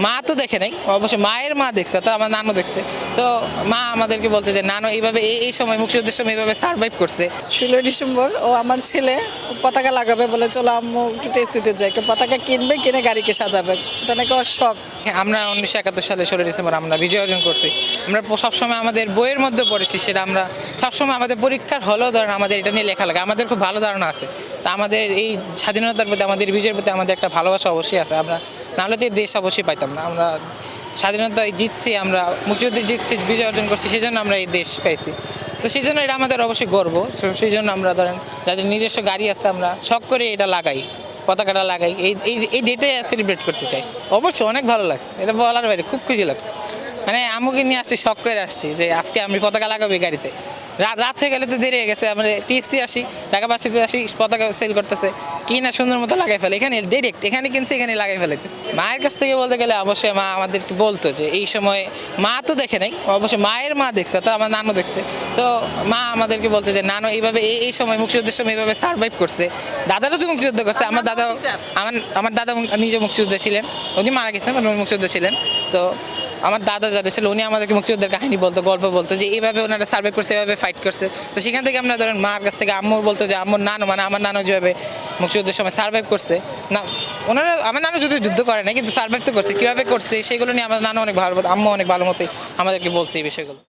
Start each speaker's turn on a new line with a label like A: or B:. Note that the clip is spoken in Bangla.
A: মা তো দেখে নাই, অবশ্যই মায়ের মা দেখছে, তো আমার নানু দেখছে। তো মা আমাদেরকে বলছে যে নানু এইভাবে এই সময় মুক্তিযুদ্ধের সময় এইভাবে সার্ভাইভ করছে।
B: 16 ডিসেম্বর ও আমার ছেলে পতাকা লাগাবে বলে চলো আম্মু একটু টেস্টিতে যাই, একটা পতাকা কিনবে, কিনে গাড়িকে সাজাবে, এটা নাকি ওর শখ।
A: আমরা 1971 সালে 16 ডিসেম্বর আমরা বিজয় অর্জন করছি। আমরা সবসময় আমাদের বইয়ের মধ্যে পড়েছি, সেটা আমরা সবসময় আমাদের পরীক্ষার হলেও ধরেন আমাদের এটা নিয়ে লেখা লাগে, আমাদের খুব ভালো ধারণা আছে। তা আমাদের এই স্বাধীনতার প্রতি, আমাদের বিজয়ের প্রতি আমাদের একটা ভালোবাসা অবশ্যই আছে। আমরা নাহলে তো এই দেশ অবশ্যই পাইতাম না। আমরা স্বাধীনতায় জিতছি, আমরা মুক্তিযুদ্ধে জিতছি, বিজয় অর্জন করছি, সেই জন্য আমরা এই দেশ পাইছি। তো সেই জন্য এটা আমাদের অবশ্যই গর্ব। সেই জন্য আমরা ধরেন যাদের নিজস্ব গাড়ি আছে আমরা শখ করে এটা লাগাই, পতাকাটা লাগাই, এই ডেটে সেলিব্রেট করতে চাই। অবশ্যই অনেক ভালো লাগছে, এটা বলার বাইরে, খুব খুশি লাগছে। মানে আম্মুকে নিয়ে আসছি, শখ করে আসছি যে আজকে আমি পতাকা লাগাবো এই গাড়িতে। রাত হয়ে গেলে তো দেরি হয়ে গেছে, আমরা টিএসসি আসি, ঢাকা ভার্সিটি আসি, পতাকা সেল করতেছে, কি না সুন্দর মতো লাগাই ফেলে। এখানে ডিরেক্ট এখানে কিনছি, এখানে লাগাই ফেলাইতেছে। মায়ের কাছ থেকে বলতে গেলে অবশ্যই মা আমাদেরকে বলতো যে এই সময়, মা তো দেখে নাই, অবশ্যই মায়ের মা দেখছে, তো আমার নানু দেখছে। তো মা আমাদেরকে বলতো যে নানু এইভাবে এই সময় মুক্তিযুদ্ধের সময় এইভাবে সার্ভাইভ করছে। দাদারা তো মুক্তিযুদ্ধ করছে, আমার দাদা, আমার দাদা নিজে মুক্তিযুদ্ধ ছিলেন, উনি মারা গেছেন, উনি মুক্তিযুদ্ধ ছিলেন। তো আমার দাদা যারা ছিল উনি আমাদেরকে মুক্তিযুদ্ধের কাহিনী বলতো, গল্প বলতো যে এইভাবে ওনারা সার্ভে করছে, এভাবে ফাইট করছে। তো সেখান থেকে আমরা ধরেন মার কাছ থেকে আম্মুর বলতো যে আম্মুর নানু, মানে আমার নানু যেভাবে মুক্তিযুদ্ধের সময় সার্ভাইভ করছে, না ওনারা, আমার নানু যদি যুদ্ধ করে না কিন্তু সার্ভাইভ তো করছে, কীভাবে করছে সেগুলো নিয়ে আমার নানু অনেক ভালো, আম্মু অনেক ভালো মতোই আমাদেরকে বলছে এই বিষয়গুলো।